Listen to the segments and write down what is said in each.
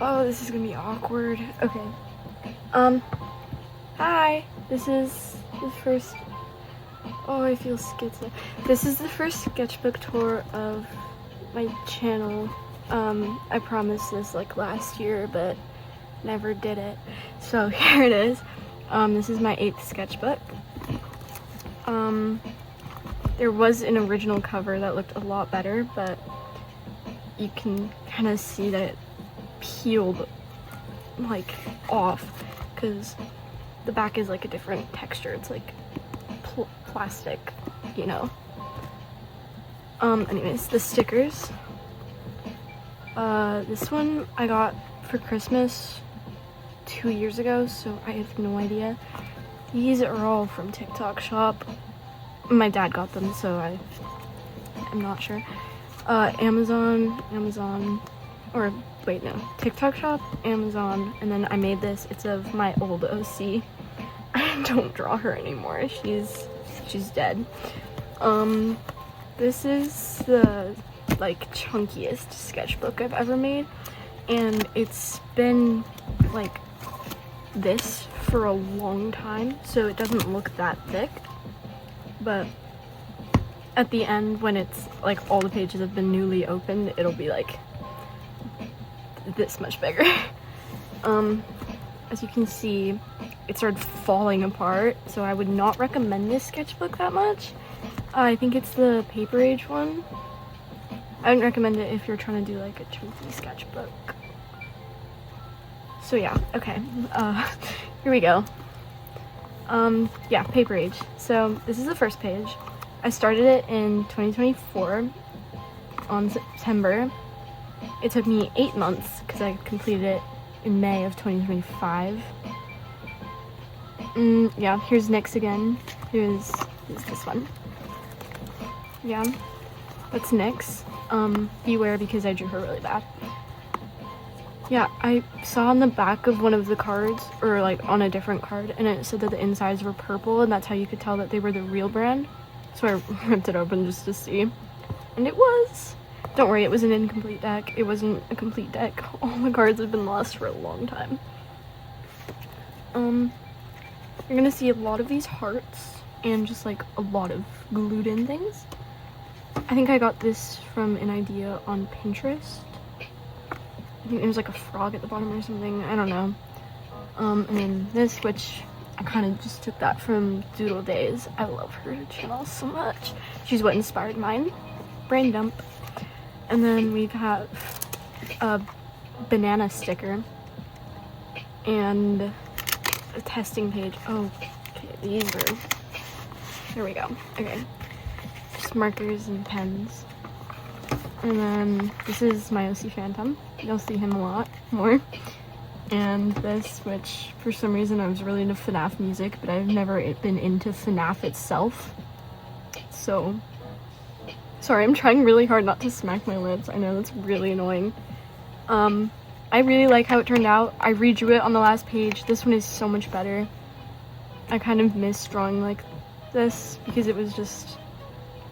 Oh, this is gonna be awkward. Okay. Hi. This is the first. Oh, I feel schizo. This is the first sketchbook tour of my channel. I promised this like last year, but never did it. So here it is. This is my 8th sketchbook. There was an original cover that looked a lot better, but you can kind of see that it peeled like off because the back is like a different texture. It's like plastic, you know. Anyways, the stickers. This one I got for Christmas 2 years ago, so I have no idea. These are all from TikTok shop. My dad got them, so I'm not sure. Amazon, or wait, no, TikTok shop, Amazon, and then I made this. It's of my old OC. I don't draw her anymore. She's dead. This is the like chunkiest sketchbook I've ever made, and it's been like this for a long time, so it doesn't look that thick, but at the end, when it's like all the pages have been newly opened, it'll be like this much bigger. As you can see, it started falling apart, so I would not recommend this sketchbook that much. I think it's the Paper Age one. I wouldn't recommend it if you're trying to do like a chunky sketchbook. So yeah, okay, here we go. Yeah, Paper Age. So this is the first page. I started it in 2024 on September. It took me 8 months because I completed it in May of 2025. Yeah, here's Nyx again. Here's this one. Yeah, that's Nyx. Beware because I drew her really bad. Yeah, I saw on the back of one of the cards, or like on a different card, and it said that the insides were purple, and that's how you could tell that they were the real brand. So I ripped it open just to see, and it was. Don't worry, it was an incomplete deck. It wasn't a complete deck. All the cards have been lost for a long time. You're gonna see a lot of these hearts and just like a lot of glued in things. I think I got this from an idea on Pinterest. I think there's like a frog at the bottom or something, I don't know. And then this, which I kind of just took that from Doodle Days. I love her channel so much. She's what inspired mine. Brain dump. And then we have a banana sticker and a testing page. Oh, okay, these are, here we go. Okay, just markers and pens. And then this is my OC Phantom. You'll see him a lot more. And this, which for some reason I was really into FNAF music, but I've never been into FNAF itself. So, sorry, I'm trying really hard not to smack my lips. I know that's really annoying. I really like how it turned out. I redrew it on the last page. This one is so much better. I kind of miss drawing like this because it was just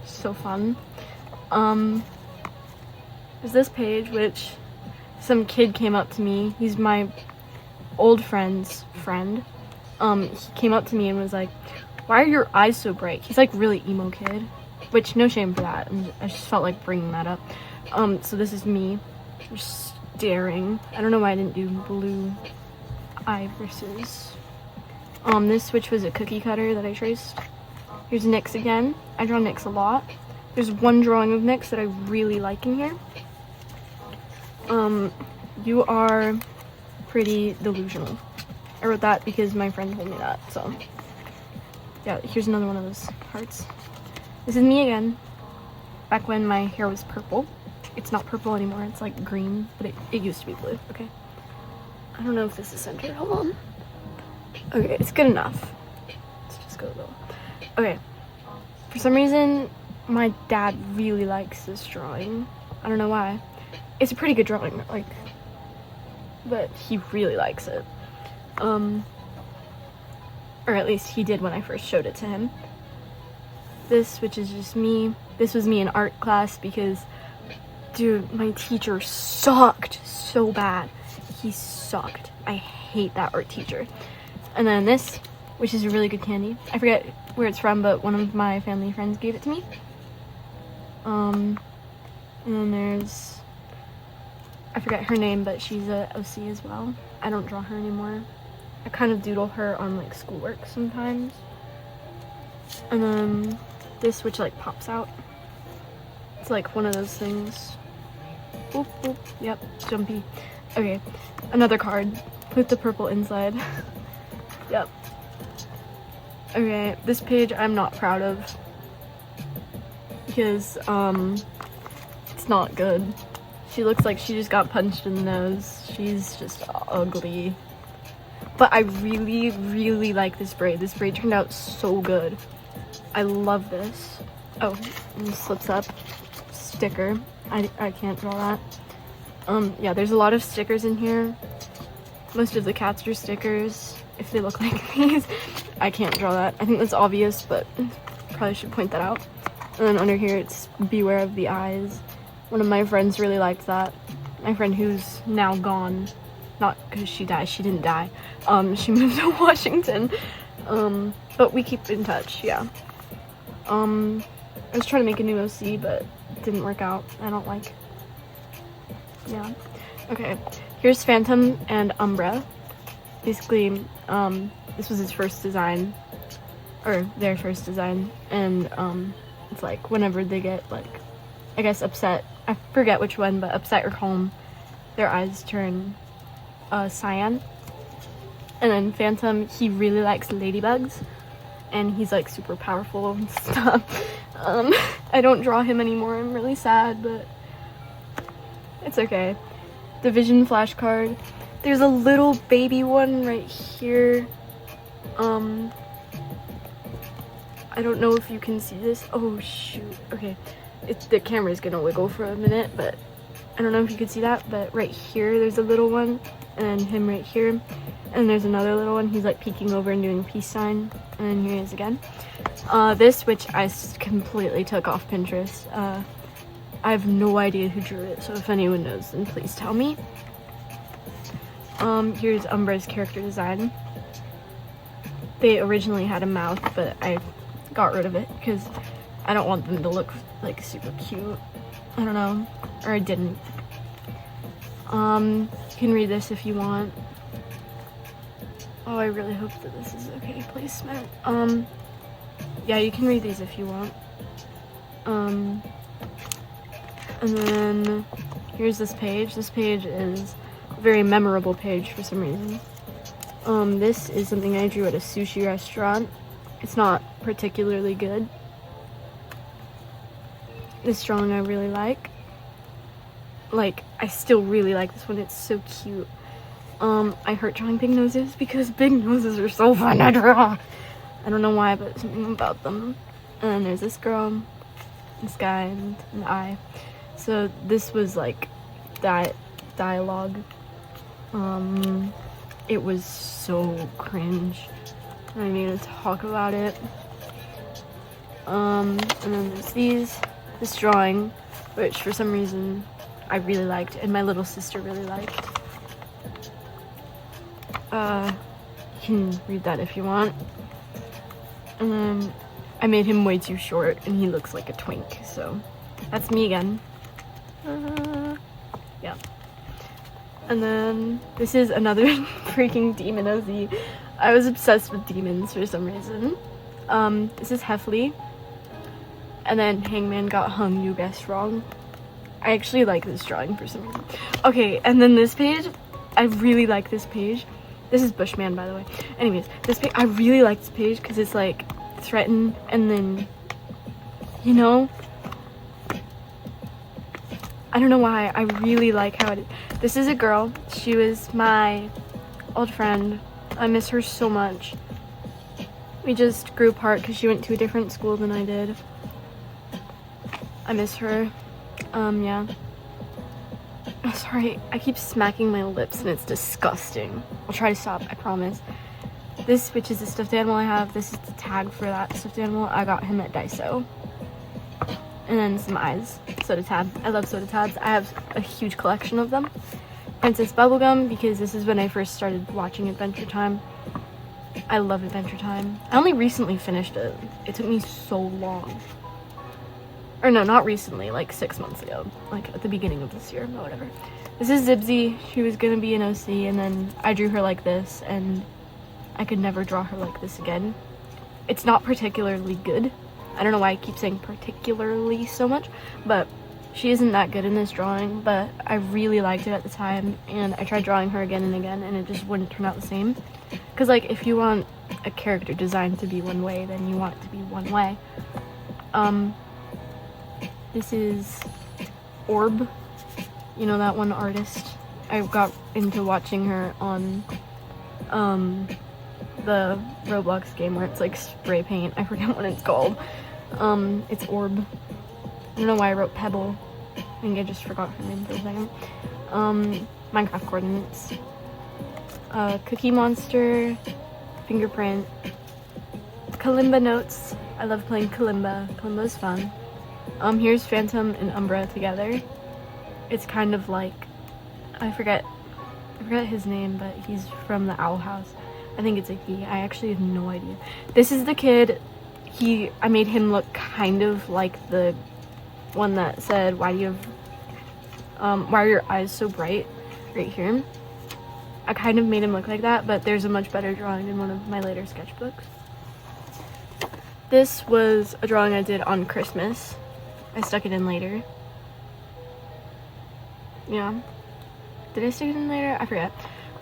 so fun. There's this page, which some kid came up to me. He's my old friend's friend. He came up to me and was like, "Why are your eyes so bright?" He's like really emo kid, which no shame for that. And I just felt like bringing that up. So this is me just staring. I don't know why I didn't do blue irises. This, which was a cookie cutter that I traced. Here's Nyx again. I draw Nyx a lot. There's one drawing of Nyx that I really like in here. You are pretty delusional. I wrote that because my friend told me that, so. Yeah, here's another one of those hearts. This is me again, back when my hair was purple. It's not purple anymore, it's like green, but it used to be blue, okay? I don't know if this is centered, hold on. Okay, it's good enough. Let's just go low. Okay, for some reason, my dad really likes this drawing. I don't know why. It's a pretty good drawing, like, but he really likes it. Or at least he did when I first showed it to him. This, which is just me. This was me in art class because, dude, my teacher sucked so bad. he sucked. I hate that art teacher. And then this, which is a really good candy. I forget where it's from, but one of my family friends gave it to me. And then there's, I forget her name, but she's a OC as well. I don't draw her anymore. I kind of doodle her on like schoolwork sometimes. And then this, which like pops out. It's like one of those things. Boop, boop. Yep, jumpy. Okay, another card with the purple inside. Yep. Okay, this page I'm not proud of because it's not good. She looks like she just got punched in the nose. She's just ugly. But I really, really like this braid. This braid turned out so good. I love this. Oh, and it slips up. Sticker. I can't draw that. Yeah, there's a lot of stickers in here. Most of the cats are stickers. If they look like these, I can't draw that. I think that's obvious, but probably should point that out. And then under here, it's beware of the eyes. One of my friends really liked that. My friend who's now gone, not because she died, she didn't die. She moved to Washington. But we keep in touch, yeah. I was trying to make a new OC, but it didn't work out. I don't like, yeah. Okay, here's Phantom and Umbra. Basically, this was his first design, or their first design, and it's like whenever they get like, I guess upset, I forget which one, but upset or calm, their eyes turn cyan. And then Phantom, he really likes ladybugs, and he's like super powerful and stuff. I don't draw him anymore, I'm really sad, but it's okay. Division flashcard. There's a little baby one right here. I don't know if you can see this. Oh shoot, okay. The camera's gonna wiggle for a minute, but I don't know if you can see that, but right here there's a little one, and him right here. And there's another little one, he's like peeking over and doing a peace sign, and then here he is again. This, which I completely took off Pinterest. I have no idea who drew it, so if anyone knows, then please tell me. Here's Umbra's character design. They originally had a mouth, but I got rid of it because I don't want them to look like super cute. I don't know, or I didn't. You can read this if you want. Oh, I really hope that this is okay placement. Yeah, you can read these if you want. And then here's this page. This page is a very memorable page for some reason. This is something I drew at a sushi restaurant. It's not particularly good. This drawing I really like. Like, I still really like this one. It's so cute. I hurt drawing big noses because big noses are so fun to draw. I don't know why, but something about them. And then there's this girl, this guy, and an eye. So this was like dialogue. It was so cringe. I need to talk about it. And then there's this drawing, which for some reason I really liked, and my little sister really liked. You can read that if you want. And then I made him way too short, and he looks like a twink, so that's me again. Yeah. And then this is another freaking demon OZ. I was obsessed with demons for some reason. This is Heffley. And then Hangman got hung, you guessed wrong. I actually like this drawing for some reason. Okay, and then this page, I really like this page. This is Bushman, by the way. Anyways, this page, I really like this page because it's like threatened, and then, you know, I don't know why, I really like how it is. This is a girl. She was my old friend. I miss her so much. We just grew apart because she went to a different school than I did. I miss her. Yeah. Oh, sorry, I keep smacking my lips and it's disgusting. I'll try to stop, I promise. This, which is the stuffed animal I have, this is the tag for that stuffed animal. I got him at Daiso. And then some eyes. Soda tab. I love soda tabs. I have a huge collection of them. Princess Bubblegum because this is when I first started watching Adventure Time. I love Adventure Time. I only recently finished it. It took me so long. Or no, not recently, like 6 months ago. Like at the beginning of this year, but whatever. This is Zibsy. She was gonna be an OC, and then I drew her like this, and I could never draw her like this again. It's not particularly good. I don't know why I keep saying particularly so much, but she isn't that good in this drawing, but I really liked it at the time, and I tried drawing her again and again, and it just wouldn't turn out the same. Because, like, if you want a character design to be one way, then you want it to be one way. This is Orb. You know that one artist? I got into watching her on the Roblox game where it's like spray paint. I forget what it's called. It's Orb. I don't know why I wrote Pebble. I think I just forgot her name for a second. Minecraft coordinates. Cookie Monster. Fingerprint. Kalimba notes. I love playing Kalimba. Kalimba's fun. Here's Phantom and Umbra together. It's kind of like, I forget his name, but he's from the Owl House. I think it's a he. I actually have no idea. This is the kid. I made him look kind of like the one that said, why are your eyes so bright? Right here. I kind of made him look like that, but there's a much better drawing in one of my later sketchbooks. This was a drawing I did on Christmas. I stuck it in later. Yeah. Did I stick it in later? I forget.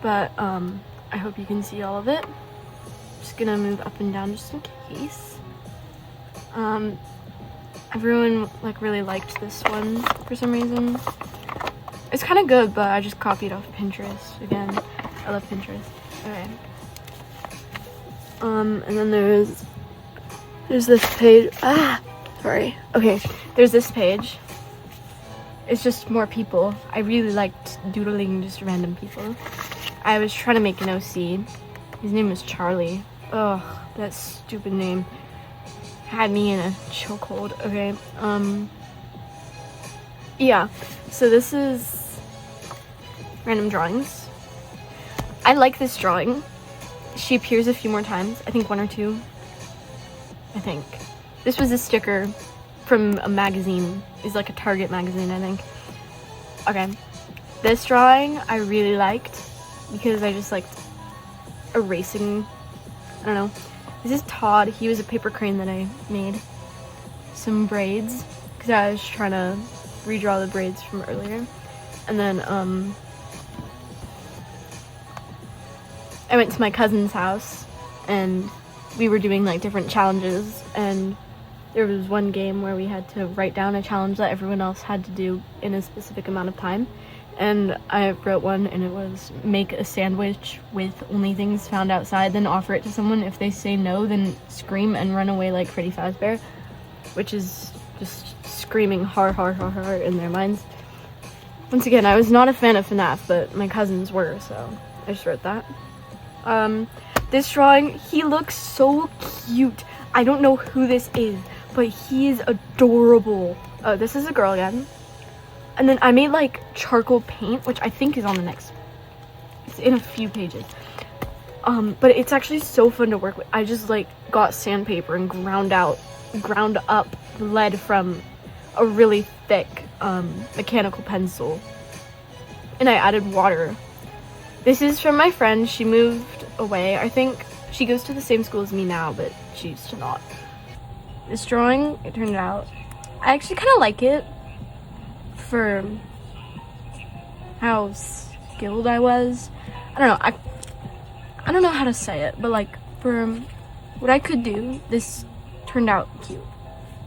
But, I hope you can see all of it. Just gonna move up and down just in case. Everyone, like, really liked this one for some reason. It's kind of good, but I just copied off Pinterest. Again, I love Pinterest. Okay. And then there's this page. Sorry. Okay, there's this page. It's just more people. I really liked doodling just random people. I was trying to make an OC. His name was Charlie. Ugh, that stupid name had me in a chokehold. Okay, yeah, so this is random drawings. I like this drawing. She appears a few more times. I think 1 or 2. I think. This was a sticker from a magazine. It's like a Target magazine, I think. Okay. This drawing I really liked because I just liked erasing. I don't know. This is Todd. He was a paper crane that I made. Some braids because I was trying to redraw the braids from earlier. And then I went to my cousin's house and we were doing like different challenges, and there was one game where we had to write down a challenge that everyone else had to do in a specific amount of time, and I wrote one, and it was make a sandwich with only things found outside, then offer it to someone. If they say no, then scream and run away like Freddy Fazbear, which is just screaming har har har har in their minds. Once again, I was not a fan of FNAF, but my cousins were, so I just wrote that. This drawing, he looks so cute. I don't know who this is, but he is adorable. Oh, this is a girl again. And then I made like charcoal paint, which I think is on the next. It's in a few pages. But it's actually so fun to work with. I just like got sandpaper and ground up lead from a really thick mechanical pencil. And I added water. This is from my friend. She moved away. I think she goes to the same school as me now, but she used to not. This drawing, it turned out, I actually kind of like it for how skilled I was. I don't know. I don't know how to say it, but like for what I could do, this turned out cute.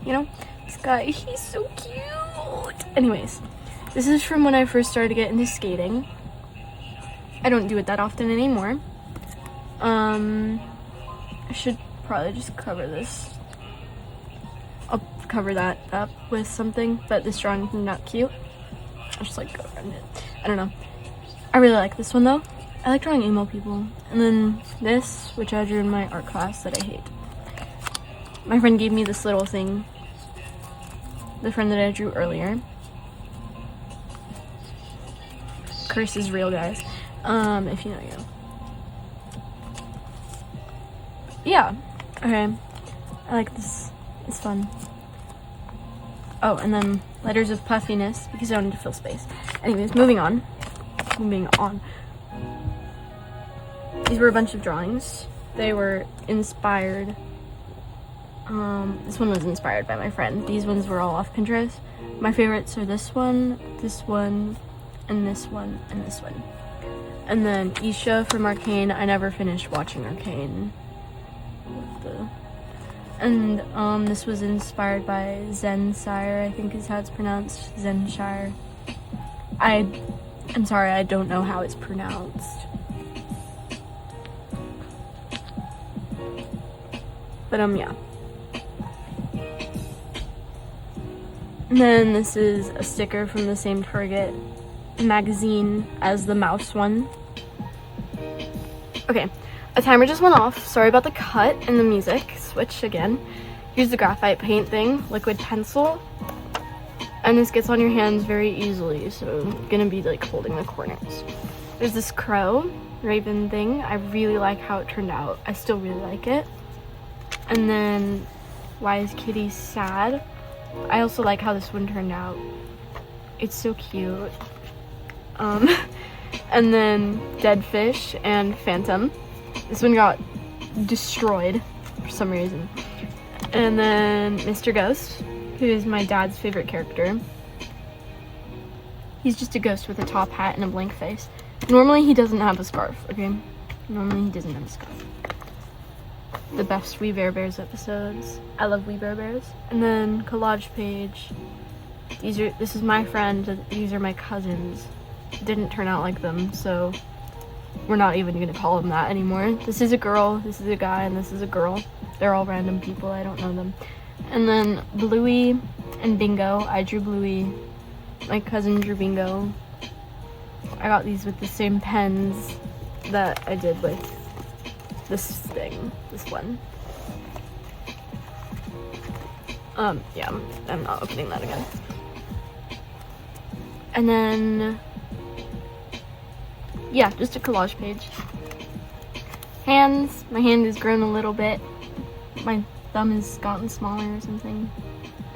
You know, this guy, he's so cute. Anyways, this is from when I first started to get into skating. I don't do it that often anymore. I should probably just cover this. I'll cover that up with something, but this drawing is not cute. I'll just like go around it. I don't know. I really like this one though. I like drawing emo people. And then this, which I drew in my art class that I hate. My friend gave me this little thing. The friend that I drew earlier. curse is real, guys. If you know, you know. Yeah. Okay. I like this. It's fun. Oh, and then letters of puffiness because I wanted to fill space. Anyways, moving on. These were a bunch of drawings. They were inspired. This one was inspired by my friend. These ones were all off Pinterest. My favorites are this one, and this one, and this one. And then Isha from Arcane. I never finished watching Arcane. And this was inspired by Zenshire, I think is how it's pronounced. Zenshire. I'm sorry, I don't know how it's pronounced. But yeah. And then this is a sticker from the same Target magazine as the mouse one. Okay, a timer just went off. Sorry about the cut in the music. Switch again. Here's the graphite paint thing, liquid pencil. And this gets on your hands very easily, so I'm gonna be like holding the corners. There's this crow, raven thing. I really like how it turned out. I still really like it. And then, why is Kitty sad? I also like how this one turned out. It's so cute. And then dead fish and phantom. This one got destroyed for some reason. And then Mr. Ghost, who is my dad's favorite character. He's just a ghost with a top hat and a blank face. Normally he doesn't have a scarf, okay? Normally he doesn't have a scarf. The best We Bare Bears episodes. I love We Bare Bears. And then collage page. This is my friend, these are my cousins. Didn't turn out like them, so we're not even gonna call them that anymore. This is a girl, this is a guy, and this is a girl. They're all random people, I don't know them. And then Bluey and Bingo. I drew Bluey. My cousin drew Bingo. I got these with the same pens that I did with this thing, this one. Yeah, I'm not opening that again. And then, yeah, just a collage page. Hands, my hand has grown a little bit. My thumb has gotten smaller or something.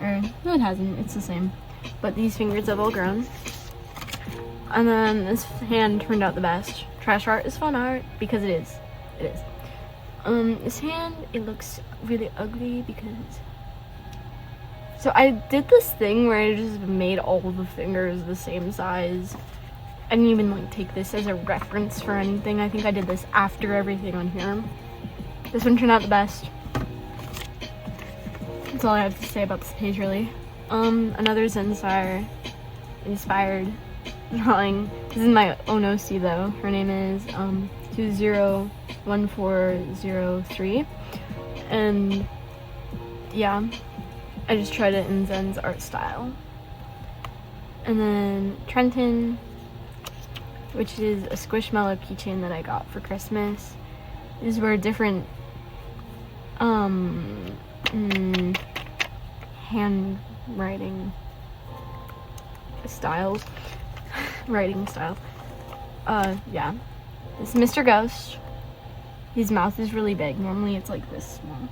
Or, no it hasn't, it's the same. But these fingers have all grown. And then this hand turned out the best. Trash art is fun art, because it is. It is. This hand, it looks really ugly because... So I did this thing where I just made all the fingers the same size. I didn't even like take this as a reference for anything. I think I did this after everything on here. This one turned out the best. That's all I have to say about this page, really. Another Zenshire inspired drawing. This is my ONOC though. Her name is 201403. And yeah, I just tried it in Zen's art style. And then Trenton, which is a Squishmallow keychain that I got for Christmas. These were different handwriting styles. Writing style. Yeah. This is Mr. Ghost. His mouth is really big. Normally it's like this small.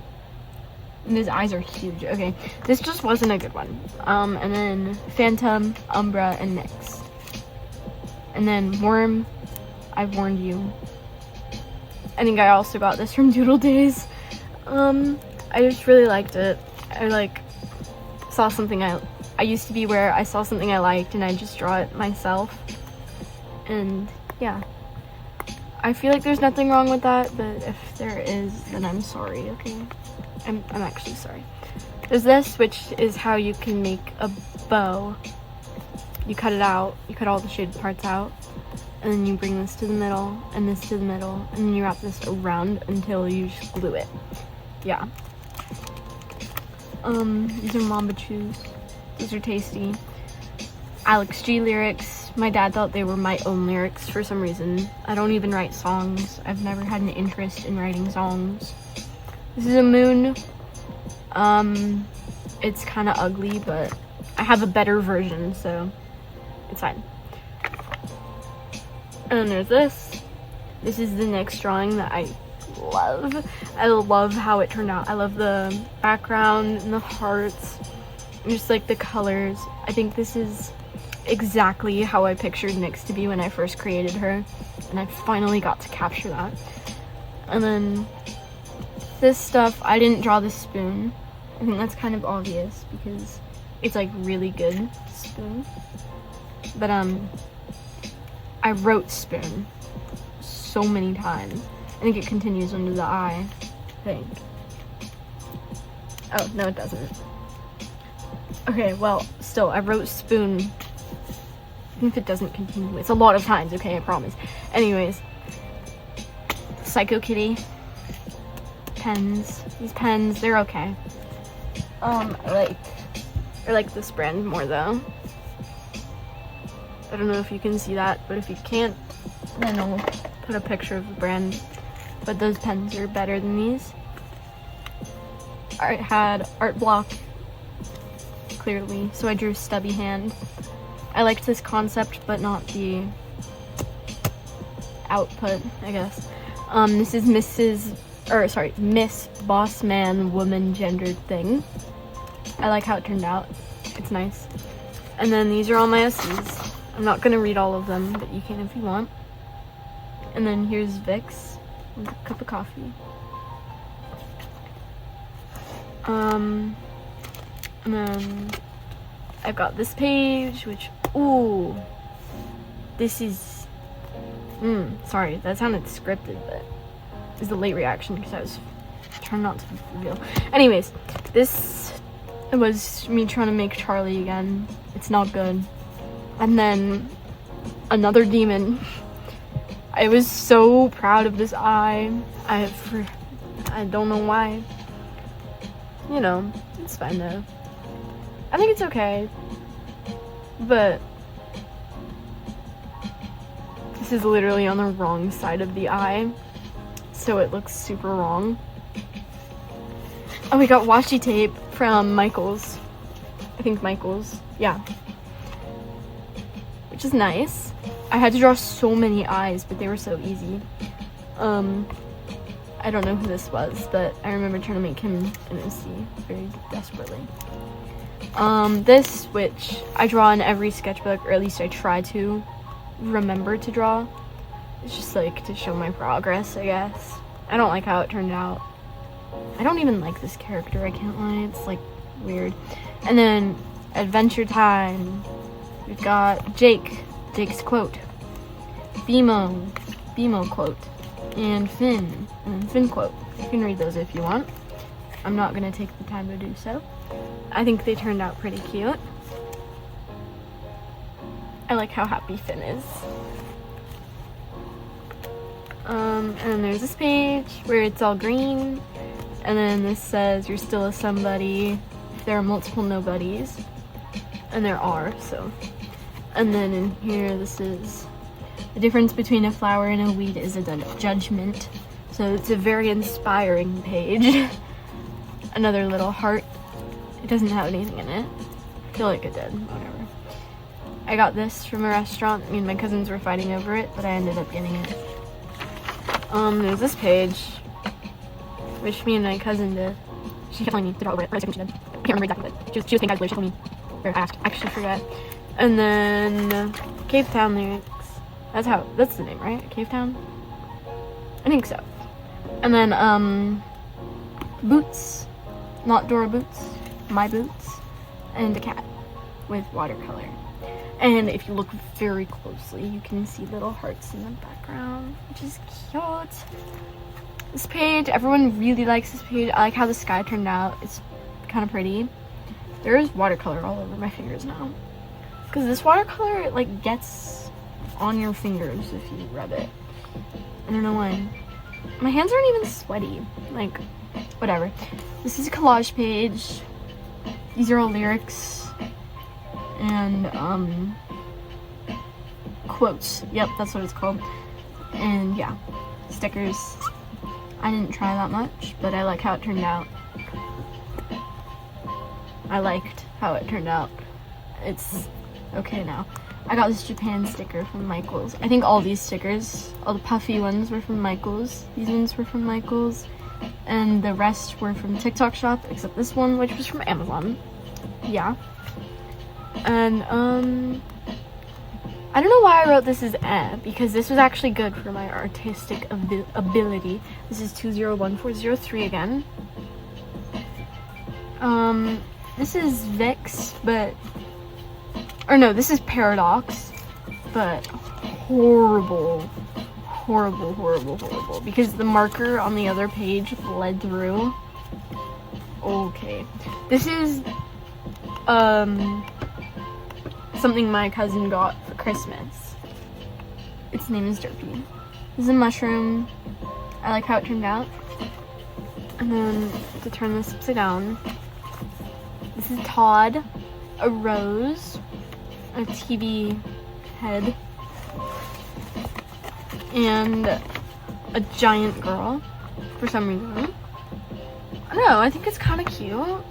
And his eyes are huge. Okay, this just wasn't a good one. And then Phantom, Umbra, and Nyx. And then Worm, I've warned you. I think I also got this from Doodle Days. I just really liked it. I like saw something I used to be where I saw something I liked and I just draw it myself. And yeah. I feel like there's nothing wrong with that, but if there is, then I'm sorry, okay? I'm actually sorry. There's this, which is how you can make a bow. You cut it out, you cut all the shaded parts out, and then you bring this to the middle, and this to the middle, and then you wrap this around until you just glue it. Yeah. These are Mamba Chews. These are tasty. Alex G lyrics. My dad thought they were my own lyrics for some reason. I don't even write songs. I've never had an interest in writing songs. This is a moon. It's kind of ugly, but I have a better version, so it's fine. And then there's this. This is the next drawing that I love. I love how it turned out. I love the background and the hearts and just like the colors. I think this is exactly how I pictured Nyx to be when I first created her, and I finally got to capture that. And then this stuff, I didn't draw the spoon. I think that's kind of obvious because it's like really good spoon. But I wrote spoon so many times. I think it continues under the eye, I think. Oh, no it doesn't. Okay, well, still, I wrote spoon. Even if it doesn't continue, it's a lot of times, okay, I promise. Anyways, Psycho Kitty. Pens. These pens, they're okay. I like this brand more though. I don't know if you can see that, but if you can't, then I'll put a picture of the brand. But those pens are better than these. I had art block, clearly, so I drew stubby hand. I liked this concept, but not the output, I guess. This is Miss Boss Man Woman Gendered Thing. I like how it turned out. It's nice. And then these are all my essays. I'm not gonna read all of them, but you can if you want. And then here's Vic's with a cup of coffee. And then I've got this page, which, ooh, this is, sorry, that sounded scripted, but it's a late reaction because I was trying not to reveal. Anyways, this was me trying to make Charlie again. It's not good. And then another demon. I was so proud of this eye. I don't know why. You know, it's fine though. I think it's okay. But this is literally on the wrong side of the eye, so it looks super wrong. Oh, we got washi tape from Michaels. I think Michaels, yeah. Which is nice. I had to draw so many eyes, but they were so easy. I don't know who this was, but I remember trying to make him an OC very desperately. This, which I draw in every sketchbook, or at least I try to remember to draw. It's just like to show my progress, I guess. I don't like how it turned out. I don't even like this character, I can't lie. It's like weird. And then Adventure Time. We've got Jake's quote. Bimo quote. And Finn quote. You can read those if you want. I'm not gonna take the time to do so. I think they turned out pretty cute. I like how happy Finn is. And then there's this page where it's all green. And then this says, you're still a somebody if there are multiple nobodies. And there are, so. And then in here, this is, the difference between a flower and a weed is a judgment. So it's a very inspiring page. Another little heart. It doesn't have anything in it. I feel like it did, whatever. I got this from a restaurant. Me and my cousins were fighting over it, but I ended up getting it. There's this page, which me and my cousin did. She kept telling me to draw over it, or I think she did. I can't remember exactly, but she was thinking I was she told me, or asked, I actually forgot. And then, Cave Town lyrics. That's the name, right? Cave Town? I think so. And then, boots. Not Dora boots. My boots. And a cat with watercolor. And if you look very closely, you can see little hearts in the background, which is cute. This page, everyone really likes this page. I like how the sky turned out. It's kind of pretty. There is watercolor all over my fingers now. Because this watercolor, like, gets on your fingers if you rub it. I don't know why. My hands aren't even sweaty. Like, whatever. This is a collage page. These are all lyrics. And, quotes. Yep, that's what it's called. And, yeah. Stickers. I didn't try that much, but I like how it turned out. I liked how it turned out. It's okay now. I got this Japan sticker from Michaels. I think all these stickers, all the puffy ones were from Michaels. These ones were from Michaels. And the rest were from TikTok shop, except this one, which was from Amazon. Yeah. And, I don't know why I wrote this as because this was actually good for my artistic ability. This is 201403 again. This is Vix, but, or no, this is Paradox, but horrible, because the marker on the other page bled through. Okay, this is, something my cousin got for Christmas. Its name is Derpy. This is a mushroom. I like how it turned out. And then to turn this upside down, this is Todd, a rose, a TV head, and a giant girl for some reason. I don't know, I think it's kind of cute.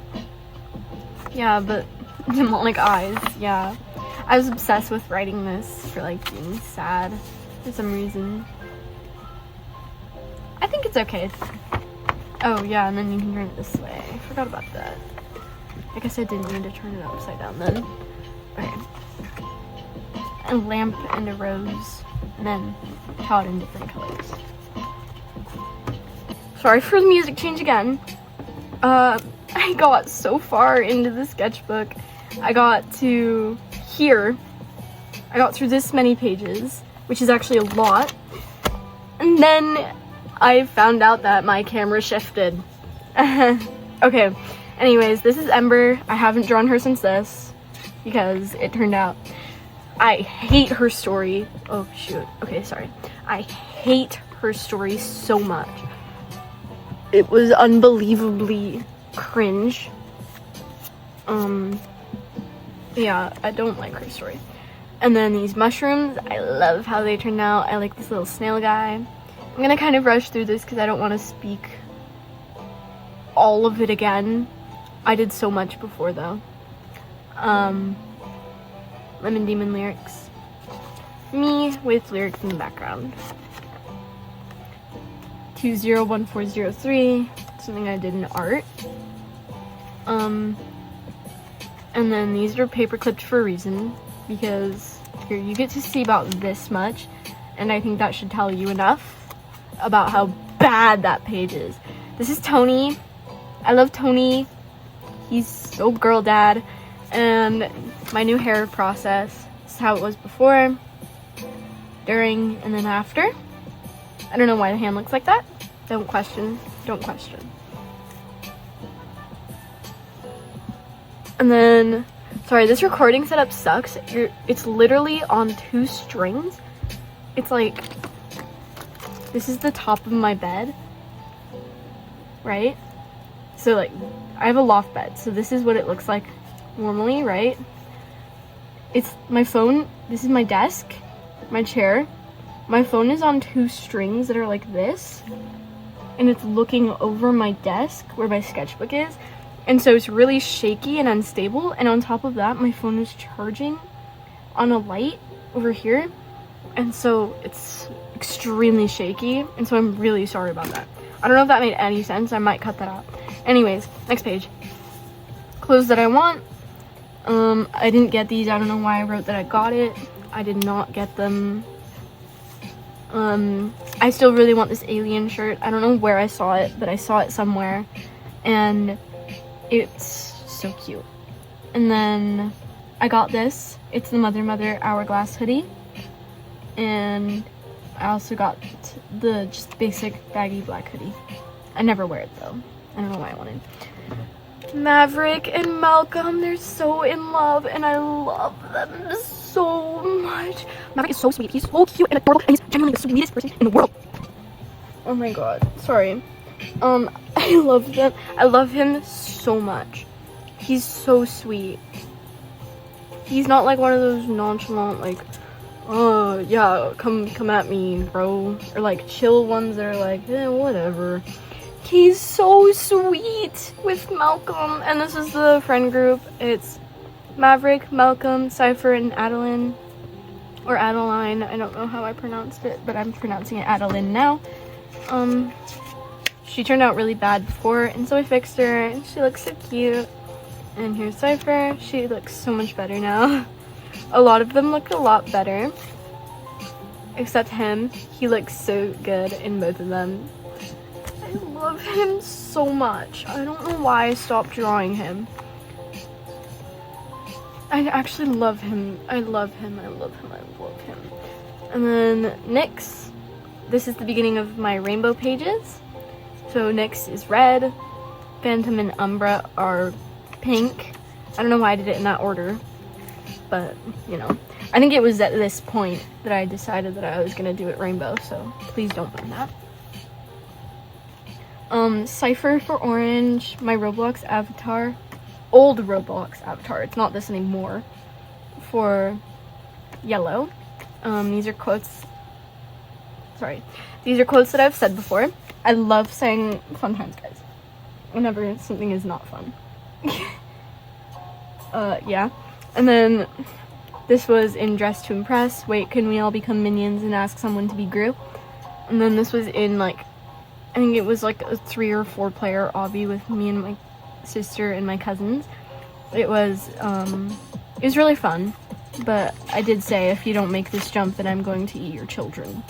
Yeah, but demonic eyes, yeah. I was obsessed with writing this for like being sad for some reason. I think it's okay. Oh yeah, and then you can turn it this way. I forgot about that. I guess I didn't need to turn it upside down then. Okay. A lamp and a rose, and then Todd in different colors. Sorry for the music change again. I got so far into the sketchbook. I got to here. I got through this many pages, which is actually a lot. And then I found out that my camera shifted. Okay, anyways, this is Ember. I haven't drawn her since this because it turned out I hate her story. Oh shoot, okay, sorry. I hate her story so much. It was unbelievably cringe. Yeah, I don't like her story. And then these mushrooms, I love how they turned out. I like this little snail guy. I'm gonna kind of rush through this because I don't want to speak all of it again. I did so much before though. Lemon Demon lyrics. Me with lyrics in the background. 201403, something I did in art. And then these are paper clipped for a reason, because here you get to see about this much, and I think that should tell you enough about how bad that page is. This is Tony. I love Tony. He's so girl dad. And my new hair process. This is how it was before, during, and then after. I don't know why the hand looks like that. Don't question. Don't question. And then, sorry, this recording setup sucks. It's literally on 2 strings. It's like, this is the top of my bed, right? So like, I have a loft bed, so this is what it looks like normally, right? It's my phone, this is my desk, my chair. My phone is on 2 strings that are like this, and it's looking over my desk where my sketchbook is. And so it's really shaky and unstable, and on top of that, my phone is charging on a light over here, and so it's extremely shaky, and so I'm really sorry about that. I don't know if that made any sense. I might cut that out. Anyways, next page. Clothes that I want. I didn't get these. I don't know why I wrote that I got it. I did not get them. I still really want this alien shirt. I don't know where I saw it, but I saw it somewhere, and it's so cute. And then I got this. It's the Mother Hourglass hoodie, and I also got the just basic baggy black hoodie. I never wear it though. I don't know why I wanted. Maverick and Malcolm, they're so in love, and I love them so much. Maverick is so sweet. He's so cute and adorable, and he's genuinely the sweetest person in the world. Oh my god, sorry. I love them. I love him so much. He's so sweet. He's not like one of those nonchalant, like, oh yeah, come at me, bro, or like chill ones that are like, eh, whatever. He's so sweet with Malcolm. And this is the friend group. It's Maverick, Malcolm, Cypher, and Adeline. or Adeline. I don't know how I pronounced it, but I'm pronouncing it Adeline now. She turned out really bad before, and so I fixed her, and she looks so cute. And here's Cypher. She looks so much better now. A lot of them look a lot better, except him. He looks so good in both of them. I love him so much. I don't know why I stopped drawing him. I actually love him. I love him. I love him. I love him. And then Nyx. This is the beginning of my rainbow pages. So Nyx is red. Phantom and Umbra are pink. I don't know why I did it in that order, but you know, I think it was at this point that I decided that I was gonna do it rainbow, so please don't mind that. Cypher for orange, my Roblox avatar, old Roblox avatar, it's not this anymore, for yellow. These are quotes that I've said before. I love saying fun times, guys, whenever something is not fun. Yeah. And then this was in Dress to Impress. Wait, can we all become minions and ask someone to be Gru? And then this was in, like, I think it was like a 3 or 4 player obby with me and my sister and my cousins. It was really fun, but I did say, if you don't make this jump, then I'm going to eat your children.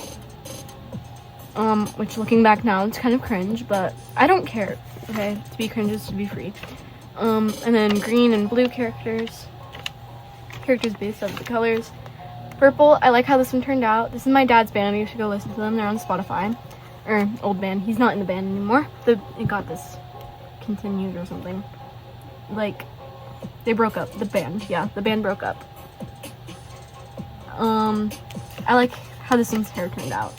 Which, looking back now, it's kind of cringe, but I don't care, okay? To be cringe is to be free. And then green and blue characters based off the colors. Purple, I like how this one turned out. This is my dad's band. You should go listen to them. They're on Spotify. Or old band. He's not in the band anymore. It got this continued or something. Like, they broke up. The band. Yeah, the band broke up. I like how this one's hair turned out.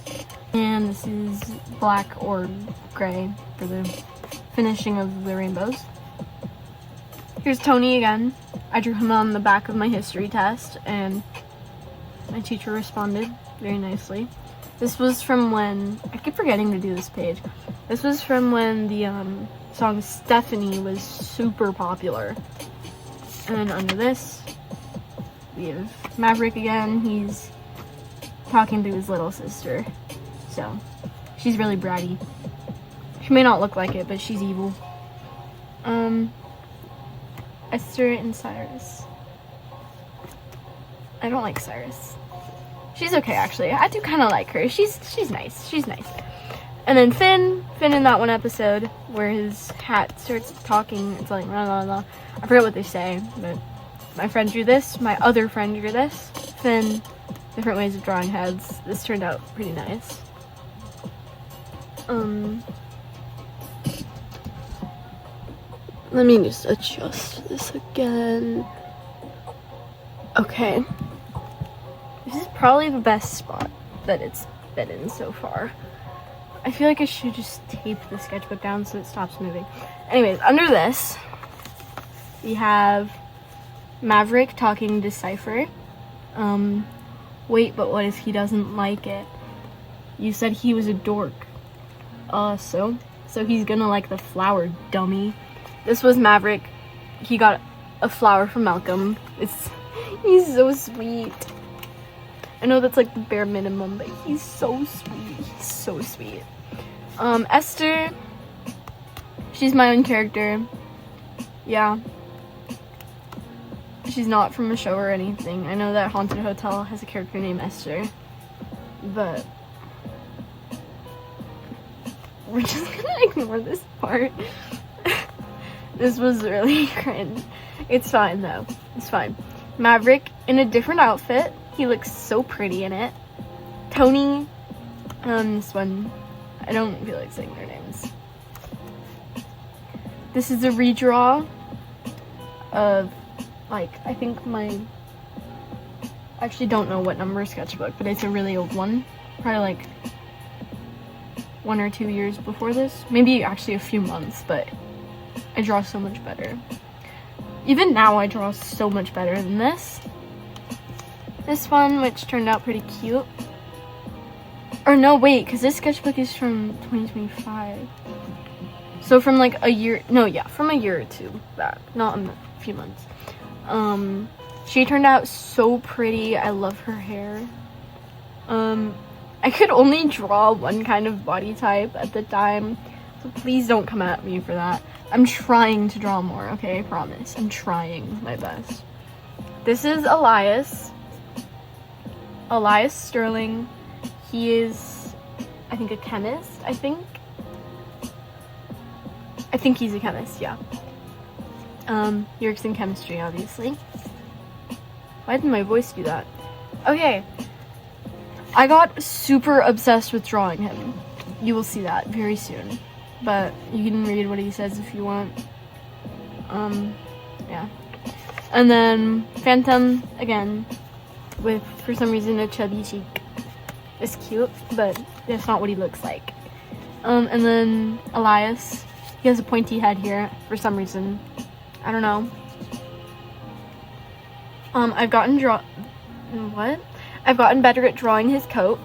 And this is black or gray for the finishing of the rainbows. Here's Tony again. I drew him on the back of my history test, and my teacher responded very nicely. This was from when, I keep forgetting to do this page. This was from when the song Stephanie was super popular. And then under this, we have Maverick again. He's talking to his little sister. So, she's really bratty. She may not look like it, but she's evil. Esther and Cyrus. I don't like Cyrus. She's okay, actually. I do kind of like her. She's nice. She's nice. And then Finn in that one episode where his hat starts talking. It's like la la la. I forget what they say, but my friend drew this. My other friend drew this. Finn, different ways of drawing heads. This turned out pretty nice. Let me just adjust this again. Okay. This is probably the best spot that it's been in so far. I feel like I should just tape the sketchbook down so it stops moving. Anyways, under this, we have Maverick talking to Cypher. Wait, but what if he doesn't like it? You said he was a dork. So he's gonna like the flower, dummy. This was Maverick. He got a flower from Malcolm. He's so sweet. I know that's like the bare minimum, but he's so sweet. He's so sweet. Esther, she's my own character. Yeah. She's not from a show or anything. I know that Haunted Hotel has a character named Esther, but we're just gonna ignore this part. This was really cringe. It's fine though. It's fine. Maverick in a different outfit. He looks so pretty in it. Tony, this one, I don't feel like saying their names. This is a redraw of, like, I think I actually don't know what number sketchbook, but it's a really old one. Probably like 1 or 2 years before this. Maybe actually a few months, but I draw so much better. Even now I draw so much better than this. This one, which turned out pretty cute. Or no, wait, because this sketchbook is from 2025. So from like a year, no, yeah, from a year or two back, not a few months. She turned out so pretty. I love her hair. I could only draw one kind of body type at the time, so please don't come at me for that. I'm trying to draw more, okay? I promise. I'm trying my best. This is Elias. Elias Sterling. He is, I think, a chemist, I think he's a chemist, yeah. He works in chemistry, obviously. Why did my voice do that? Okay. I got super obsessed with drawing him. You will see that very soon. But you can read what he says if you want. Yeah. And then Phantom, again, with, for some reason, a chubby cheek. It's cute, but that's not what he looks like. And then Elias. He has a pointy head here for some reason. I don't know. I've gotten better at drawing his coat.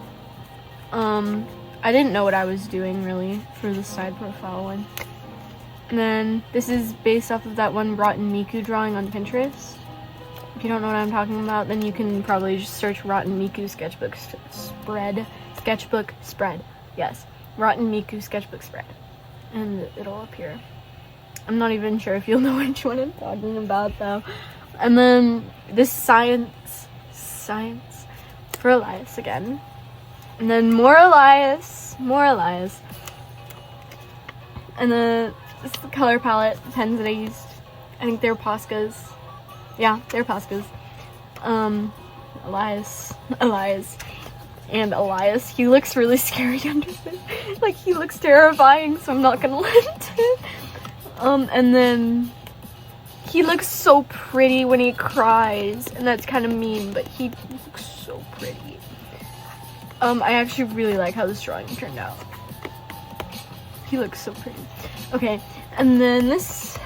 I didn't know what I was doing really for the side profile one. And then this is based off of that one Rotten Miku drawing on Pinterest. If you don't know what I'm talking about, then you can probably just search Rotten Miku sketchbook spread. Sketchbook spread. Yes. Rotten Miku sketchbook spread. And it'll appear. I'm not even sure if you'll know which one I'm talking about though. And then this science for Elias again. And then more Elias. And then this is the color palette, the pens that I used. I think they're Posca's. Yeah, they're Posca's. Elias. And Elias. He looks really scary under this. Like, he looks terrifying, so I'm not gonna let it. And then he looks so pretty when he cries, and that's kind of mean, but he looks so pretty. I actually really like how this drawing turned out. He looks so pretty. Okay, and then this,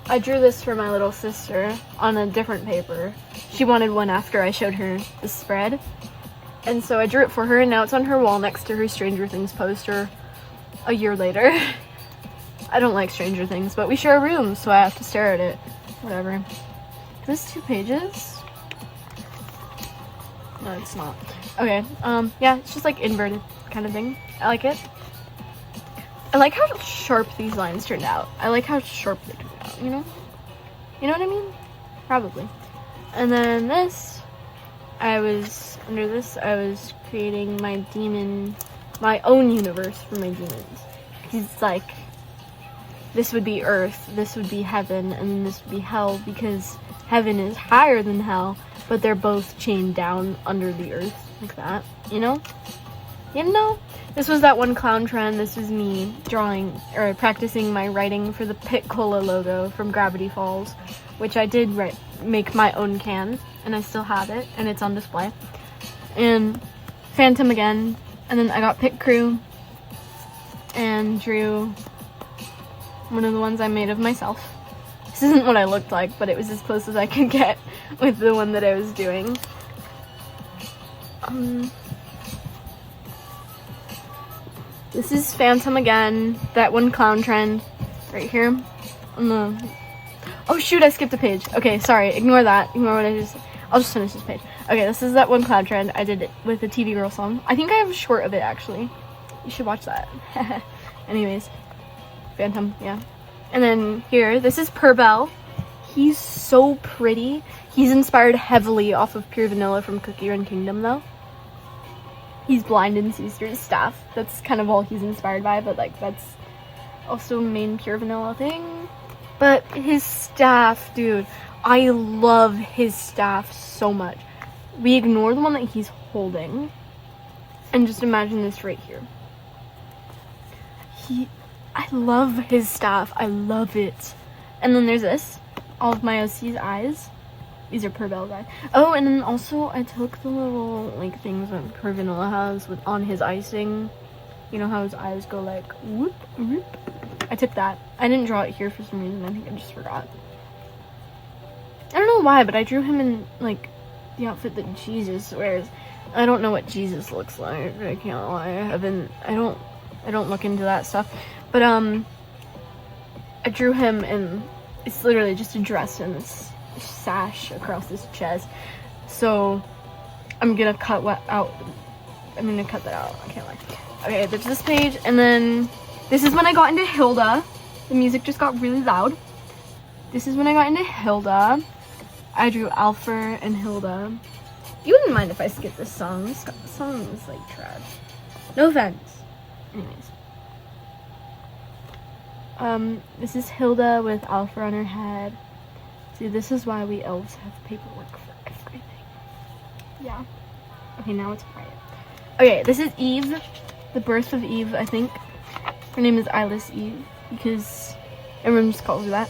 I drew this for my little sister on a different paper. She wanted one after I showed her the spread. And so I drew it for her, and now it's on her wall next to her Stranger Things poster a year later. I don't like Stranger Things, but we share a room, so I have to stare at it. Whatever. Is this 2 pages? No, it's not. Okay, yeah, it's just like inverted kind of thing. I like it. I like how sharp these lines turned out. I like how sharp they turned out, you know? You know what I mean? Probably. And then this, I was creating my own universe for my demons. It's like, this would be Earth, this would be heaven, and then this would be hell, because heaven is higher than hell, but they're both chained down under the earth, like that, you know? You know? This was that one clown trend. This was me drawing, or practicing my writing for the Pit Cola logo from Gravity Falls, which I did make my own can, and I still have it, and it's on display. And Phantom again, and then I got Pit Crew, and drew one of the ones I made of myself. This isn't what I looked like, but it was as close as I could get with the one that I was doing. This is Phantom again, that one clown trend right here on the, oh shoot, I skipped a page. Okay, sorry, ignore that, ignore what I just, I'll just finish this page. Okay, this is that one clown trend. I did it with the TV Girl song. I think I have a short of it actually. You should watch that. Anyways, Phantom, yeah. And then here, this is Purbell. He's so pretty. He's inspired heavily off of Pure Vanilla from Cookie Run Kingdom though. He's blind and sees through his staff. That's kind of all he's inspired by, but like that's also a main Pure Vanilla thing. But his staff, dude, I love his staff so much. We ignore the one that he's holding and just imagine this right here. I love his staff. I love it. And then there's this. All of my OC's eyes. These are Purbell's eyes. Oh, and then also I took the little like things that Pure Vanilla has on his icing. You know how his eyes go like whoop whoop. I took that. I didn't draw it here for some reason. I think I just forgot. I don't know why, but I drew him in like the outfit that Jesus wears. I don't know what Jesus looks like. I can't lie. I don't look into that stuff. But I drew him in, it's literally just a dress and this sash across his chest. So I'm gonna cut that out. I can't lie. Okay, there's this page, and then this is when I got into Hilda. The music just got really loud. This is when I got into Hilda. I drew Alfred and Hilda. You wouldn't mind if I skipped this song. This song is like trash. No offense. Anyways. This is Hilda with Alfred on her head. See, this is why we elves have paperwork for everything. Yeah. Okay, now it's quiet. Okay, this is Eve. The birth of Eve, I think. Her name is Eyeless Eve because everyone just calls her that.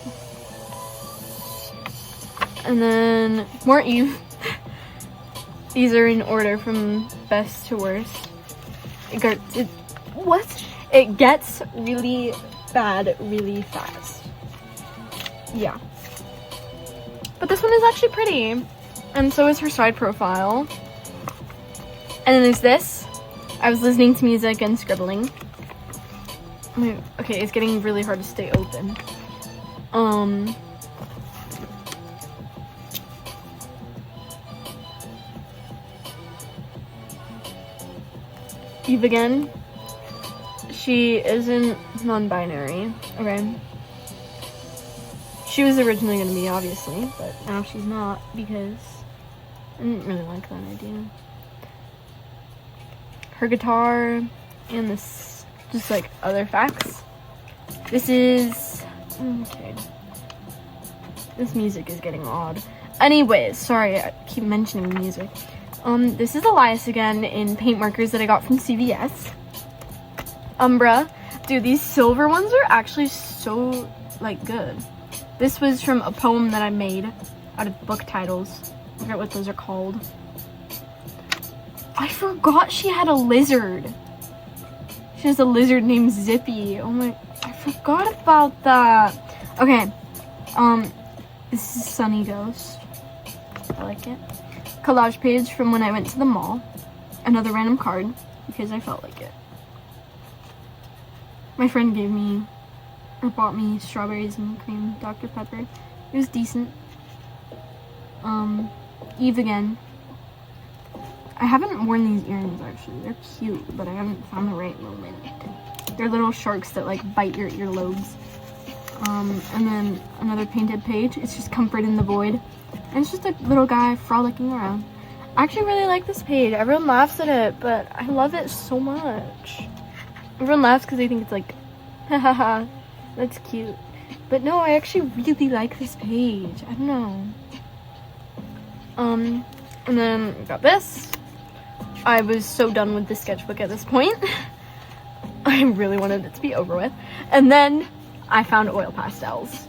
And then more Eve. These are in order from best to worst. It gets really bad really fast. Yeah. But this one is actually pretty. And so is her side profile. And then there's this. I was listening to music and scribbling. Okay, it's getting really hard to stay open. Eve again. She isn't non-binary. Okay. She was originally going to be, obviously, but now she's not because I didn't really like that idea. Her guitar and this, just like other facts. This is, okay. This music is getting odd. Anyways, sorry, I keep mentioning music. This is Elias again in paint markers that I got from CVS. Umbra. Dude, these silver ones are actually so, like, good. This was from a poem that I made out of book titles. I forget what those are called. I forgot she had a lizard. She has a lizard named Zippy. Oh my, I forgot about that. Okay. This is Sunny Ghost. I like it. Collage page from when I went to the mall. Another random card because I felt like it. My friend gave me, or bought me, strawberries and cream Dr. Pepper. It was decent. Eve again. I haven't worn these earrings actually. They're cute, but I haven't found the right moment. They're little sharks that like bite your earlobes. And then another painted page. It's just Comfort in the Void. And it's just a little guy frolicking around. I actually really like this page. Everyone laughs at it, but I love it so much. Everyone laughs because they think it's like, haha, that's cute. But no, I actually really like this page. I don't know. And then I got this. I was so done with the sketchbook at this point. I really wanted it to be over with. And then I found oil pastels.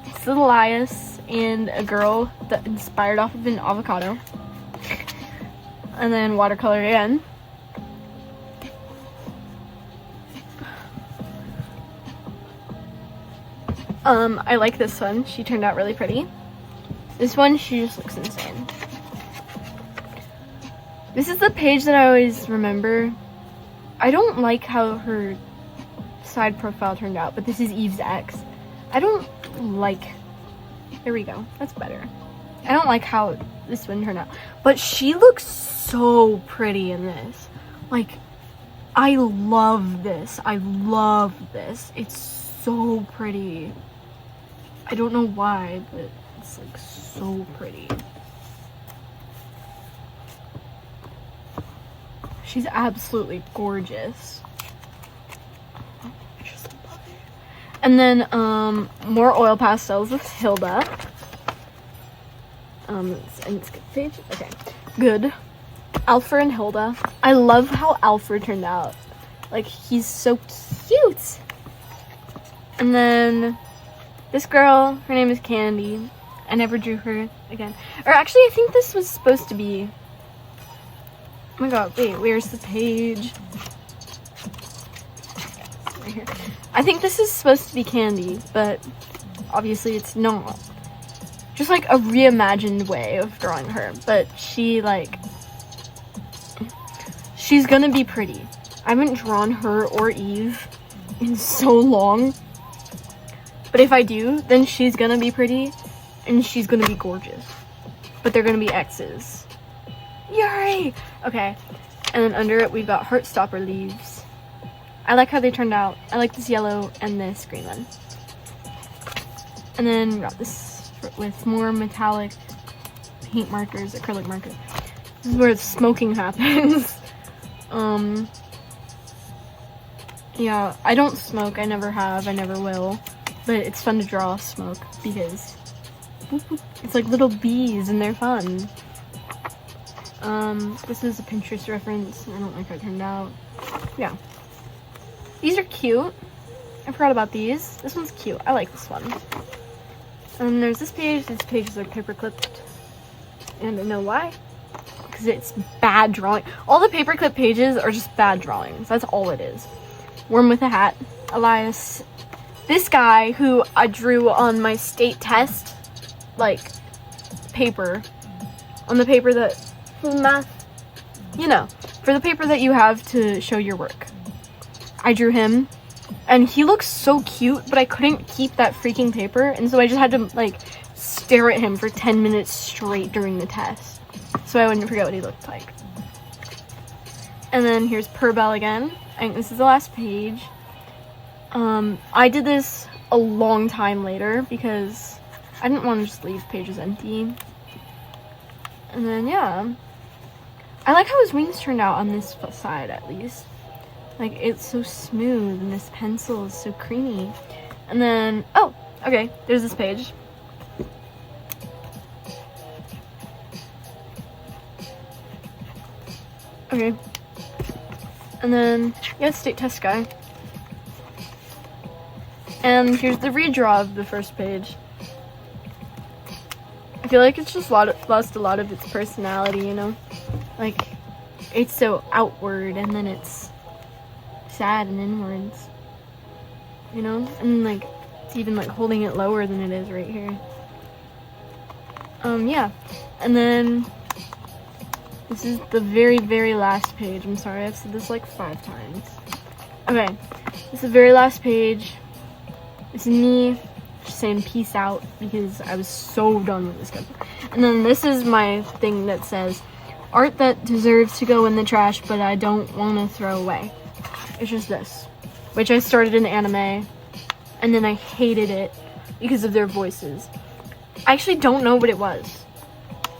It's Elias and a girl that inspired off of an avocado. And then watercolor again. I like this one. She turned out really pretty. This one, she just looks insane. This is the page that I always remember. I don't like how her side profile turned out, but this is Eve's ex. I don't like... There we go. That's better. I don't like how this one turned out. But she looks so pretty in this. Like, I love this. I love this. It's so pretty. I don't know why, but it's like so pretty. She's absolutely gorgeous. I just love it. And then more oil pastels with Hilda. It's good page. Okay, good. Alfred and Hilda. I love how Alfred turned out. Like, he's so cute. And then this girl, her name is Candy. I never drew her again. Or actually, I think this was supposed to be... Oh my god, wait, where's the page? Right here. I think this is supposed to be Candy, but obviously it's not. Just like a reimagined way of drawing her, but she like... She's gonna be pretty. I haven't drawn her or Eve in so long. But if I do, then she's gonna be pretty. and she's gonna be gorgeous. But they're gonna be X's. Yay! Okay, and then under it we've got Heartstopper leaves. I like how they turned out. I like this yellow and this green one. And then we got this with more metallic paint markers, acrylic markers. This is where the smoking happens. Yeah, I don't smoke. I never have. I never will. But it's fun to draw smoke because it's like little bees and they're fun. This is a Pinterest reference. I don't like how it turned out. Yeah. These are cute. I forgot about these. This one's cute. I like this one. And then there's this page. These pages are paper clipped. And I know why. Because it's bad drawing. All the paperclip pages are just bad drawings. That's all it is. Worm with a hat. Elias. This guy who I drew on my state test, like, paper. On the paper that, for math, you know, for the paper that you have to show your work. I drew him. And he looks so cute, but I couldn't keep that freaking paper. And so I just had to, like, stare at him for 10 minutes straight during the test. So I wouldn't forget what he looked like. And then here's Perbell again. I think this is the last page. I did this a long time later because I didn't want to just leave pages empty. And then, yeah. I like how his wings turned out on this side, at least. Like, it's so smooth, and this pencil is so creamy. And then, oh, okay, there's this page. Okay. And then, yeah, state test guy. And here's the redraw of the first page. I feel like it's just lost a lot of its personality, you know? Like, it's so outward, and then it's sad and inwards, you know? And, like, it's even, like, holding it lower than it is right here. Yeah. And then this is the very, very last page. I'm sorry, I've said this like 5 times. Okay. This is the very last page. This is me just saying peace out because I was so done with this sketchbook. And then this is my thing that says, art that deserves to go in the trash, but I don't want to throw away. It's just this, which I started in anime, and then I hated it because of their voices. I actually don't know what it was.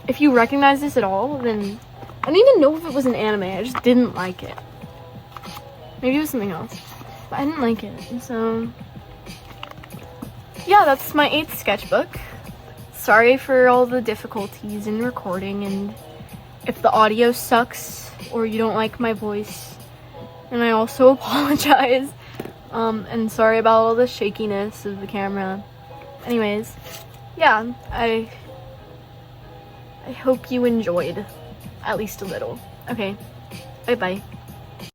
If you recognize this at all, then I don't even know if it was an anime. I just didn't like it. Maybe it was something else, but I didn't like it. And so, yeah, that's my 8th sketchbook. Sorry for all the difficulties in recording, and if the audio sucks or you don't like my voice. And I also apologize. And sorry about all the shakiness of the camera. Anyways, yeah, I hope you enjoyed at least a little. Okay, bye-bye.